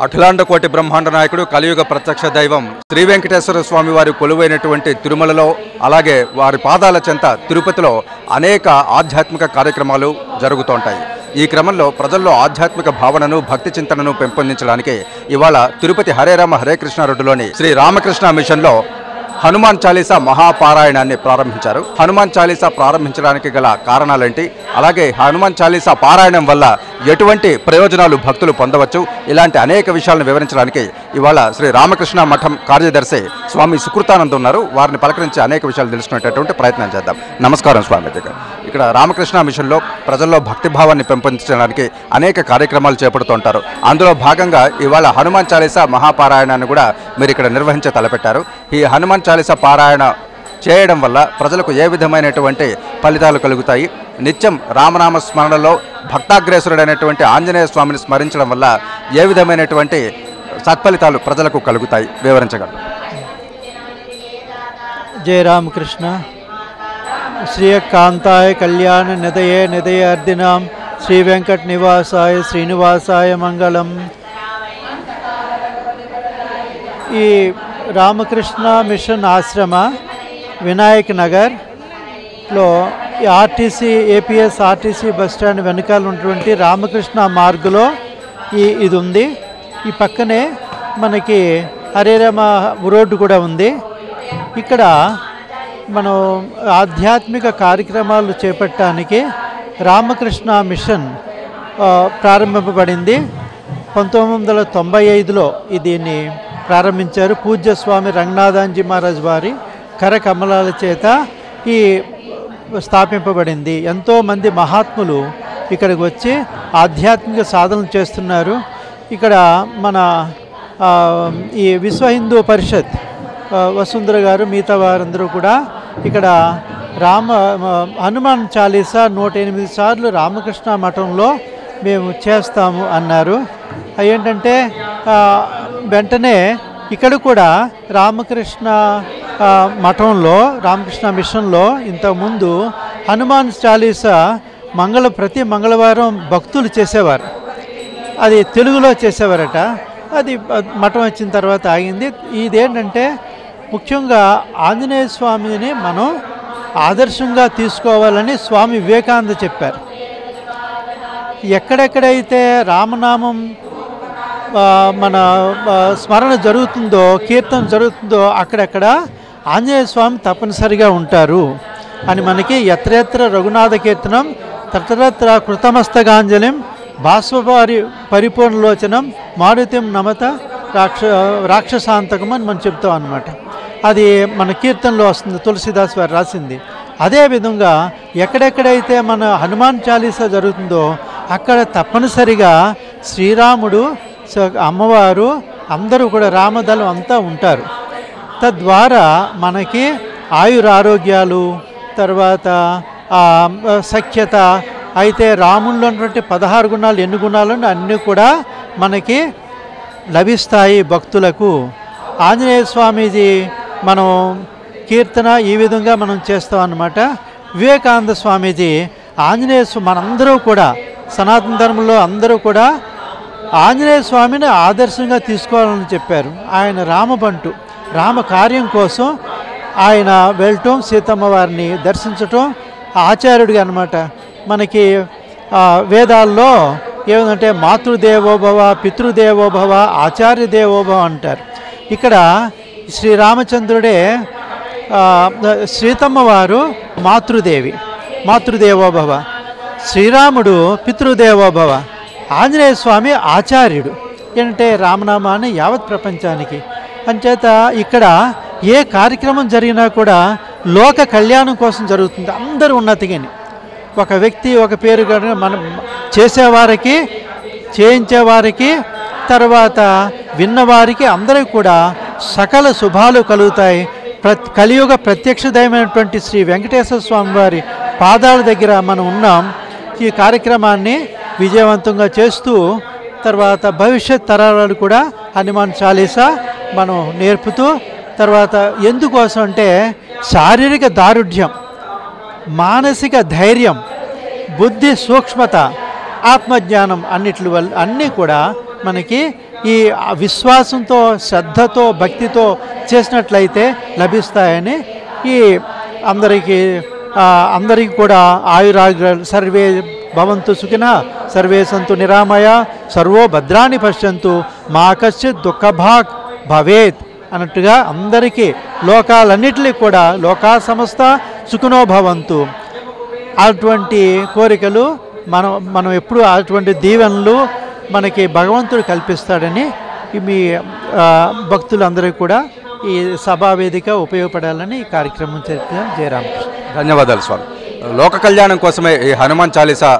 అఖిలాండ కోటి బ్రహ్మాండ నాయకుడు కలియుగ ప్రత్యక్ష దైవం శ్రీ వెంకటేశ్వర స్వామి వారి కొలువైనటువంటి తిరుమలలో అలాగే వారి పాదాల చెంత తిరుపతిలో అనేక ఆధ్యాత్మిక కార్యక్రమాలు జరుగుతుంటాయి. ఈ క్రమంలో ప్రజల్లో ఆధ్యాత్మిక భావనను భక్తి చింతనను పెంపొందించడానికి ఇవాళ తిరుపతి హరే రామ హరే కృష్ణ రోడ్డులోని శ్రీ రామకృష్ణ మిషన్లో హనుమాన్ చాలీసా మహాపారాయణాన్ని ప్రారంభించారు. హనుమాన్ చాలీసా ప్రారంభించడానికి గల కారణాలేంటి, అలాగే హనుమాన్ చాలీసా పారాయణం వల్ల ఎటువంటి ప్రయోజనాలు భక్తులు పొందవచ్చు, ఇలాంటి అనేక విషయాలను వివరించడానికి ఇవాళ శ్రీ రామకృష్ణ మఠం కార్యదర్శి స్వామి సుకృతానంద్ ఉన్నారు. వారిని పలకరించి అనేక విషయాలు తెలుసుకునేటటువంటి ప్రయత్నం చేద్దాం. నమస్కారం స్వామి. ఇక్కడ రామకృష్ణ మిషన్లో ప్రజల్లో భక్తిభావాన్ని పెంపొందించడానికి అనేక కార్యక్రమాలు చేపడుతుంటారు. అందులో భాగంగా ఇవాళ హనుమాన్ చాలీసా మహాపారాయణాన్ని కూడా మీరు ఇక్కడ నిర్వహించే తలపెట్టారు. ఈ హనుమాన్ చాలీసా పారాయణ చేయడం వల్ల ప్రజలకు ఏ విధమైనటువంటి ఫలితాలు కలుగుతాయి, నిత్యం రామనామ స్మరణలో భక్తాగ్రేసురుడైనటువంటి ఆంజనేయ స్వామిని స్మరించడం వల్ల ఏ విధమైనటువంటి సత్ఫలితాలు ప్రజలకు కలుగుతాయి, వివరించగలరు? జయ రామకృష్ణ. శ్రీయకాంతాయ కళ్యాణ నిదయే నిదయార్దినాం శ్రీ వెంకట నివాసాయ శ్రీనివాసాయ మంగళం. ఈ రామకృష్ణ మిషన్ ఆశ్రమ వినాయక్ నగర్లో ఏపీఎస్ ఆర్టీసీ బస్టాండ్ వెనకాల ఉన్నటువంటి రామకృష్ణ మార్గులో ఇది ఉంది. ఈ పక్కనే మనకి హరే రామ రోడ్డు కూడా ఉంది. ఇక్కడ మనం ఆధ్యాత్మిక కార్యక్రమాలు చేపట్టడానికి రామకృష్ణ మిషన్ ప్రారంభింపబడింది. 1995లో దీన్ని ప్రారంభించారు. పూజ్య స్వామి రంగనాథాంజీ మహారాజ్ వారి కరకమలాల చేత ఈ స్థాపింపబడింది. ఎంతోమంది మహాత్ములు ఇక్కడికి వచ్చి ఆధ్యాత్మిక సాధనలు చేస్తున్నారు. ఇక్కడ మన ఈ విశ్వ హిందూ పరిషత్ వసుంధర గారు మిగతా వారందరూ కూడా ఇక్కడ హనుమాన్ చాలీసా 108 సార్లు రామకృష్ణ మఠంలో మేము చేస్తాము అన్నారు. ఏంటంటే వెంటనే ఇక్కడ కూడా రామకృష్ణ మఠంలో రామకృష్ణ మిషన్లో ఇంతకుముందు హనుమాన్ చాలీసా ప్రతి మంగళవారం భక్తులు చేసేవారు. అది తెలుగులో చేసేవారట. అది మఠం వచ్చిన తర్వాత ఆగింది. ఇదేంటంటే ముఖ్యంగా ఆంజనేయ స్వామిని మనం ఆదర్శంగా తీసుకోవాలని స్వామి వివేకానంద చెప్పారు. ఎక్కడెక్కడైతే రామనామం మన స్మరణ జరుగుతుందో, కీర్తన జరుగుతుందో అక్కడెక్కడ ఆంజనేయ స్వామి తప్పనిసరిగా ఉంటారు అని మనకి ఎత్ర రఘునాథ కీర్తనం తత్రత్ర కృతమస్తకాంజలిం భాస్వపారి పరిపూర్ణలోచనం మారుతిం నమత రాక్షసాంతకం అని మనం చెప్తాం అన్నమాట. అది మన కీర్తనలో వస్తుంది, తులసిదాస్ వారు రాసింది. అదేవిధంగా ఎక్కడెక్కడైతే మన హనుమాన్ చాలీసా జరుగుతుందో అక్కడ తప్పనిసరిగా శ్రీరాముడు, అమ్మవారు అందరూ కూడా రామదళం అంతా ఉంటారు. తద్వారా మనకి ఆయురారోగ్యాలు, తర్వాత సఖ్యత, అయితే రాముల్లో ఉన్నటువంటి 16 గుణాలు ఎన్ని గుణాలు అన్నీ కూడా మనకి లభిస్తాయి భక్తులకు. ఆంజనేయ స్వామీజీ మనం కీర్తన ఈ విధంగా మనం చేస్తాం అన్నమాట. వివేకానంద స్వామీజీ ఆంజనేయ మనందరూ కూడా సనాతన ధర్మంలో అందరూ కూడా ఆంజనేయ స్వామిని ఆదర్శంగా తీసుకోవాలని చెప్పారు. ఆయన రామబంటు, రామ కార్యం కోసం ఆయన వెళ్ళటం, సీతమ్మ వారిని దర్శించటం, ఆచార్యుడిగా అన్నమాట. మనకి వేదాల్లో ఏమంటే మాతృదేవోభవ, పితృదేవోభవ, ఆచార్య దేవోభవ అంటారు. ఇక్కడ శ్రీరామచంద్రుడే, సీతమ్మ వారు మాతృదేవి, మాతృదేవోభవ, శ్రీరాముడు పితృదేవోభవ, ఆంజనేయ స్వామి ఆచార్యుడు. ఏంటంటే రామనామాన్ని యావత్ ప్రపంచానికి. అంచేత ఇక్కడ ఏ కార్యక్రమం జరిగినా కూడా లోక కళ్యాణం కోసం జరుగుతుంది. అందరూ ఉన్నతిగాని ఒక వ్యక్తి ఒక పేరు మనం చేసేవారికి, చేయించేవారికి, తర్వాత విన్నవారికి అందరికీ కూడా సకల శుభాలు కలుగుతాయి. కలియుగ ప్రత్యక్ష దైవమైనటువంటి శ్రీ వెంకటేశ్వర స్వామి వారి పాదాల దగ్గర మనం ఉన్నాం. ఈ కార్యక్రమాన్ని విజయవంతంగా చేస్తూ తర్వాత భవిష్యత్ తరాలు కూడా హనుమాన్ చాలీసా మనం నేర్పుతూ, తర్వాత ఎందుకోసం అంటే శారీరక దారుఢ్యం, మానసిక ధైర్యం, బుద్ధి సూక్ష్మత, ఆత్మజ్ఞానం అన్నిటి వల్ల అన్నీ కూడా మనకి ఈ విశ్వాసంతో శ్రద్ధతో భక్తితో చేసినట్లయితే లభిస్తాయని ఈ అందరికీ కూడా ఆయురాగ్రాలు సర్వే భవంతు సుఖినః సర్వే సంతు నిరామయ సర్వో భద్రాన్ని పశ్యంతు మా కశ్చిత్ దుఃఖభాగ్ భవేత్ అన్నట్టుగా అందరికీ లోకాలన్నిటికీ కూడా లోకా సమస్త సుఖినో భవంతు అటువంటి కోరికలు మనం ఎప్పుడు అటువంటి దీవెనలు మనకి భగవంతుడు కల్పిస్తాడని మీ భక్తులందరికీ కూడా ఈ సభా వేదిక ఉపయోగపడాలని ఈ కార్యక్రమం చేద్దాం. జయరామకృష్ణ. ధన్యవాదాలు స్వామి. లోక కళ్యాణం కోసమే ఈ హనుమాన్ చాలీసా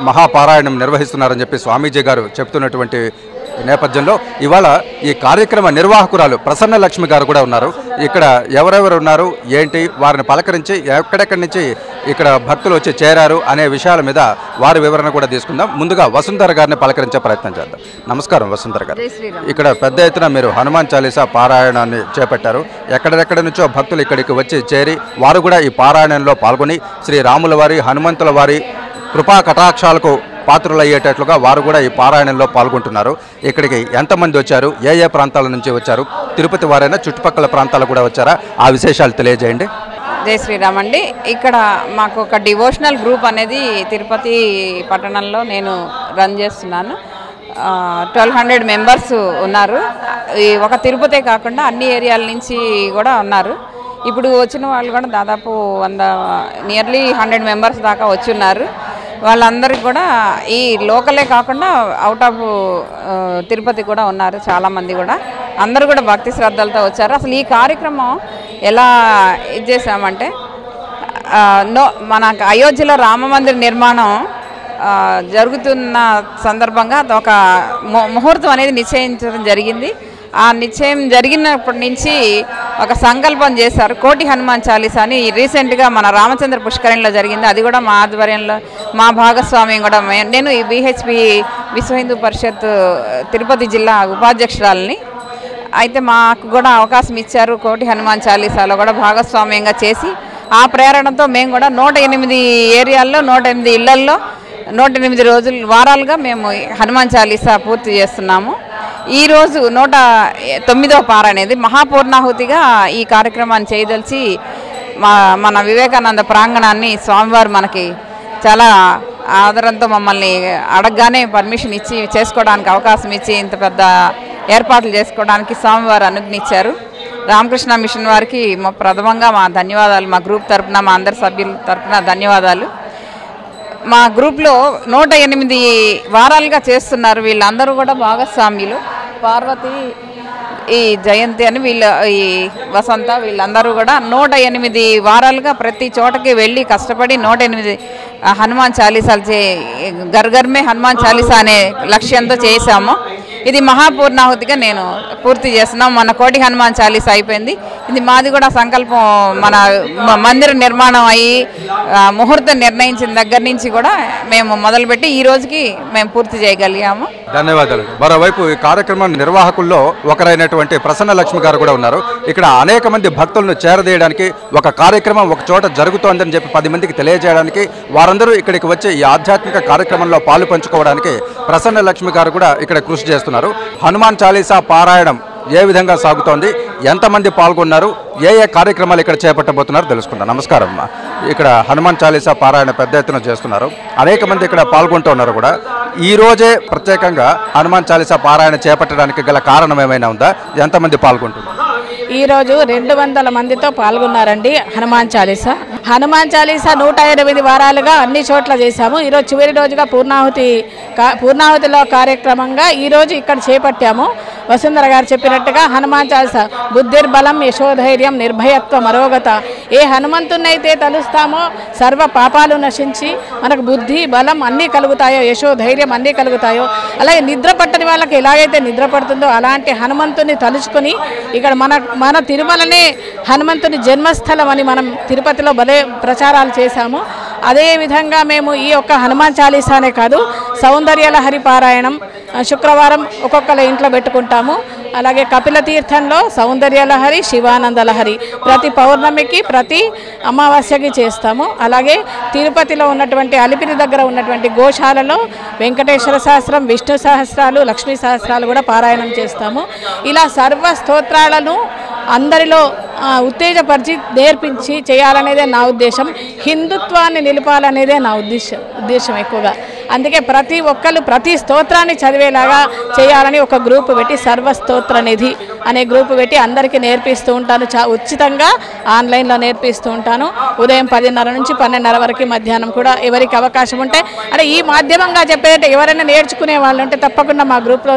మహాపారాయణం నిర్వహిస్తున్నారని చెప్పి స్వామీజీ గారు చెప్తున్నటువంటి నేపథ్యంలో ఇవాళ ఈ కార్యక్రమ నిర్వాహకురాలు ప్రసన్న లక్ష్మి గారు కూడా ఉన్నారు. ఇక్కడ ఎవరెవరు ఉన్నారు ఏంటి వారిని పలకరించి ఎక్కడెక్కడి నుంచి ఇక్కడ భక్తులు వచ్చి చేరారు అనే విషయాల మీద వారి వివరణ కూడా తీసుకుందాం. ముందుగా వసుంధర గారిని పలకరించే ప్రయత్నం చేద్దాం. నమస్కారం వసుంధర గారు. ఇక్కడ పెద్ద ఎత్తున మీరు హనుమాన్ చాలీసా పారాయణాన్ని చేపట్టారు. ఎక్కడెక్కడి నుంచో భక్తులు ఇక్కడికి వచ్చి చేరి వారు కూడా ఈ పారాయణంలో పాల్గొని శ్రీ రాముల వారి హనుమంతుల వారి కృపా కటాక్షాలకు పాత్రులయ్యేటట్లుగా వారు కూడా ఈ పారాయణంలో పాల్గొంటున్నారు. ఇక్కడికి ఎంతమంది వచ్చారు, ఏ ప్రాంతాల నుంచి వచ్చారు, తిరుపతి వారైనా చుట్టుపక్కల ప్రాంతాలు కూడా వచ్చారా, ఆ విశేషాలు తెలియజేయండి. జై శ్రీరామ్ అండి. ఇక్కడ మాకు ఒక డివోషనల్ గ్రూప్ అనేది తిరుపతి పట్టణంలో నేను రన్ చేస్తున్నాను. 1200 మెంబర్స్ ఉన్నారు. ఒక తిరుపతే కాకుండా అన్ని ఏరియాల నుంచి కూడా ఉన్నారు. ఇప్పుడు వచ్చిన వాళ్ళు కూడా దాదాపు నియర్లీ 100 మెంబర్స్ దాకా వచ్చి ఉన్నారు. వాళ్ళందరికీ కూడా ఈ లోకలే కాకుండా అవుట్ ఆఫ్ తిరుపతి కూడా ఉన్నారు చాలామంది కూడా. అందరూ కూడా భక్తి శ్రద్ధలతో వచ్చారు. అసలు ఈ కార్యక్రమం ఎలా ఇది చేసామంటే మన అయోధ్యలో రామమందిర నిర్మాణం జరుగుతున్న సందర్భంగా ఒక ముహూర్తం అనేది నిశ్చయించడం జరిగింది. ఆ నిశ్చయం జరిగినప్పటి నుంచి ఒక సంకల్పం చేశారు. కోటి హనుమాన్ చాలీసా అని రీసెంట్గా మన రామచంద్ర పుష్కరిణిలో జరిగింది. అది కూడా మా ఆధ్వర్యంలో మా భాగస్వామ్యం కూడా నేను ఈ BHP విశ్వ హిందూ పరిషత్ తిరుపతి జిల్లా ఉపాధ్యక్షురాలని. అయితే మాకు కూడా అవకాశం ఇచ్చారు. కోటి హనుమాన్ చాలీసాలో కూడా భాగస్వామ్యంగా చేసి ఆ ప్రేరణతో మేము కూడా 108 ఏరియాల్లో 108 ఇళ్లల్లో 108 వారాలుగా మేము హనుమాన్ చాలీసా పూర్తి చేస్తున్నాము. ఈరోజు 109వ పార అనేది మహాపూర్ణాహుతిగా ఈ కార్యక్రమాన్ని చేయదలిచి మన వివేకానంద ప్రాంగణాన్ని స్వామివారు మనకి చాలా ఆదరంతో మమ్మల్ని అడగగానే పర్మిషన్ ఇచ్చి చేసుకోవడానికి అవకాశం ఇచ్చి ఇంత పెద్ద ఏర్పాట్లు చేసుకోవడానికి స్వామివారు అనుజ్ఞించారు. రామకృష్ణ మిషన్ వారికి ప్రథమంగా మా ధన్యవాదాలు. మా గ్రూప్ తరఫున మా అందరి సభ్యుల తరఫున ధన్యవాదాలు. మా గ్రూప్లో 108 వారాలుగా చేస్తున్నారు. వీళ్ళందరూ కూడా భాగస్వామ్యులు. పార్వతి, ఈ జయంతి అని ఈ వసంత వీళ్ళందరూ కూడా 108 వారాలుగా ప్రతి చోటకి వెళ్ళి కష్టపడి 108 హనుమాన్ చాలీసాలు గర్గర్మే హనుమాన్ చాలీసా అనే లక్ష్యంతో చేశాము. ఇది మహాపూర్ణాహుతిగా నేను పూర్తి చేస్తున్నాం. మన కోటి హనుమాన్ చాలీసా అయిపోయింది. ఇది మాది కూడా సంకల్పం. మన మందిర నిర్మాణం అయ్యి ముహూర్తం నిర్ణయించిన దగ్గర నుంచి కూడా మేము మొదలుపెట్టి ఈ రోజుకి మేము పూర్తి చేయగలిగాము. ధన్యవాదాలు. మరోవైపు ఈ కార్యక్రమం నిర్వాహకుల్లో ఒకరైనటువంటి ప్రసన్న లక్ష్మి గారు కూడా ఉన్నారు. ఇక్కడ అనేక మంది భక్తులను చేరదీయడానికి ఒక కార్యక్రమం ఒక చోట జరుగుతోందని చెప్పి 10 మందికి తెలియజేయడానికి వారందరూ ఇక్కడికి వచ్చి ఈ ఆధ్యాత్మిక కార్యక్రమంలో పాలు పంచుకోవడానికి ప్రసన్న లక్ష్మి గారు కూడా ఇక్కడ కృషి చేస్తున్నారు. హనుమాన్ చాలీసా పారాయణం ఏ విధంగా సాగుతోంది, ఎంతమంది పాల్గొన్నారు, ఏ కార్యక్రమాలు ఇక్కడ చేపట్టబోతున్నారు తెలుసుకుందాం. నమస్కారం అమ్మా. ఇక్కడ హనుమాన్ చాలీసా పారాయణ పెద్ద ఎత్తున చేస్తున్నారు. అనేక మంది ఇక్కడ పాల్గొంటూ ఉన్నారు కూడా. ఈ రోజే ప్రత్యేకంగా హనుమాన్ చాలీసా పారాయణ చేపట్టడానికి గల కారణం ఏమైనా ఉందా? ఎంతమంది పాల్గొంటున్నారు? ఈరోజు 200 మందితో పాల్గొన్నారండి హనుమాన్ చాలీసా. హనుమాన్ చాలీసా 108 వారాలుగా అన్ని చోట్ల చేశాము. ఈరోజు చివరి రోజుగా పూర్ణాహుతిలో కార్యక్రమంగా ఈరోజు ఇక్కడ చేపట్టాము. వసుంధర గారు చెప్పినట్టుగా హనుమాన్ చాలీసా బుద్ధిర్బలం యశోధైర్యం నిర్భయత్వం అరోగత. ఏ హనుమంతున్నైతే తలుస్తామో సర్వ పాపాలు నశించి మనకు బుద్ధి బలం అన్నీ కలుగుతాయో, యశోధైర్యం అన్నీ కలుగుతాయో, అలాగే నిద్ర పట్టని వాళ్ళకి ఎలాగైతే నిద్ర పడుతుందో అలాంటి హనుమంతుని తలుచుకొని ఇక్కడ మన తిరుమలనే హనుమంతుని జన్మస్థలం అని మనం తిరుపతిలో భలే ప్రచారాలు చేశాము. అదేవిధంగా మేము ఈ యొక్క హనుమాన్ చాలీసానే కాదు, సౌందర్యలహరి పారాయణం శుక్రవారం ఒక్కొక్కల ఇంట్లో పెట్టుకుంటాము. అలాగే కపిల తీర్థంలో సౌందర్య లహరి, శివానంద లహరి ప్రతి పౌర్ణమికి ప్రతి అమావాస్యకి చేస్తాము. అలాగే తిరుపతిలో ఉన్నటువంటి అలిపిరి దగ్గర ఉన్నటువంటి గోశాలలో వెంకటేశ్వర సహస్రం, విష్ణు సహస్రాలు, లక్ష్మీ సహస్రాలు కూడా పారాయణం చేస్తాము. ఇలా సర్వ స్తోత్రాలను అందరిలో ఉత్తేజపరిచి నేర్పించి చేయాలనేదే నా ఉద్దేశం. హిందుత్వాన్ని నిలపాలనేదే నా ఉద్దేశం ఎక్కువగా. అందుకే ప్రతి ఒక్కరు ప్రతి స్తోత్రాన్ని చదివేలాగా చేయాలని ఒక గ్రూప్ పెట్టి సర్వస్తోత్ర నిధి అనే గ్రూప్ పెట్టి అందరికీ నేర్పిస్తూ ఉంటాను. ఉచితంగా ఆన్లైన్లో నేర్పిస్తూ ఉంటాను. ఉదయం 10:30 నుంచి 12:30 వరకు, మధ్యాహ్నం కూడా ఎవరికి అవకాశం ఉంటే. అంటే ఈ మాధ్యమంగా చెప్పేదంటే ఎవరైనా నేర్చుకునే వాళ్ళు ఉంటే తప్పకుండా మా గ్రూప్లో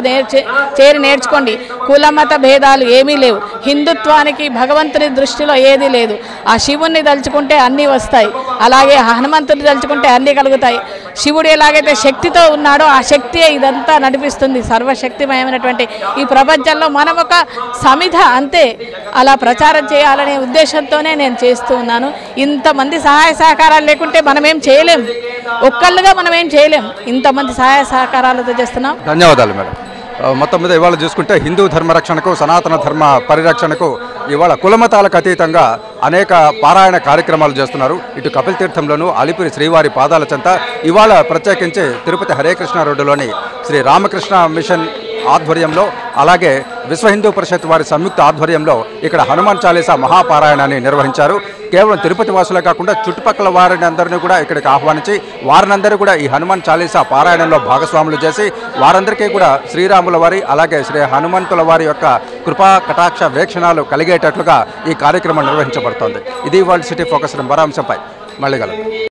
చేరి నేర్చుకోండి. కులమత భేదాలు ఏమీ లేవు. హిందుత్వానికి భగవంతుని దృష్టిలో ఏదీ లేదు. ఆ శివుణ్ణి తలుచుకుంటే అన్నీ వస్తాయి, అలాగే హనుమంతుని తలుచుకుంటే అన్నీ కలుగుతాయి. శివుడు ఎలాగైతే శక్తితో ఉన్నాడో ఆ శక్తియే ఇదంతా నడిపిస్తుంది. సర్వశక్తిమయమైనటువంటి ఈ ప్రపంచంలో మనం ఒక సమిధ అంతే. అలా ప్రచారం చేయాలనే ఉద్దేశంతోనే నేను చేస్తూ ఉన్నాను. ఇంతమంది సహాయ సహకారాలు లేకుంటే మనం ఏం చేయలేం. ఒక్కళ్ళుగా మనం ఏం చేయలేం. ఇంతమంది సహాయ సహకారాలతో చేస్తున్నాం. ధన్యవాదాలు మేడం. మొత్తం మీద ఇవాళ చూసుకుంటే హిందూ ధర్మ రక్షణకు, సనాతన ధర్మ పరిరక్షణకు ఇవాళ కులమతాలకు అతీతంగా అనేక పారాయణ కార్యక్రమాలు చేస్తున్నారు. ఇటు కపిల్ తీర్థంలోనూ, అలిపిరి శ్రీవారి పాదాల చెంత, ఇవాళ ప్రత్యేకించి తిరుపతి హరే కృష్ణ రోడ్డులోని శ్రీ రామకృష్ణ మిషన్ ఆధ్వర్యంలో, అలాగే విశ్వ హిందూ పరిషత్ వారి సంయుక్త ఆధ్వర్యంలో ఇక్కడ హనుమాన్ చాలీసా మహాపారాయణాన్ని నిర్వహించారు. కేవలం తిరుపతి వాసులే కాకుండా చుట్టుపక్కల వారిని అందరినీ కూడా ఇక్కడికి ఆహ్వానించి వారినందరూ కూడా ఈ హనుమాన్ చాలీసా పారాయణంలో భాగస్వాములు చేసి వారందరికీ కూడా శ్రీరాముల వారి, అలాగే శ్రీ హనుమంతుల వారి యొక్క కృపా కటాక్ష వీక్షణాలు కలిగేటట్లుగా ఈ కార్యక్రమం నిర్వహించబడుతోంది. ఇది వరల్డ్ సిటీ ఫోకస్ మరో అంశంపై మళ్ళీ కలుద్దాం.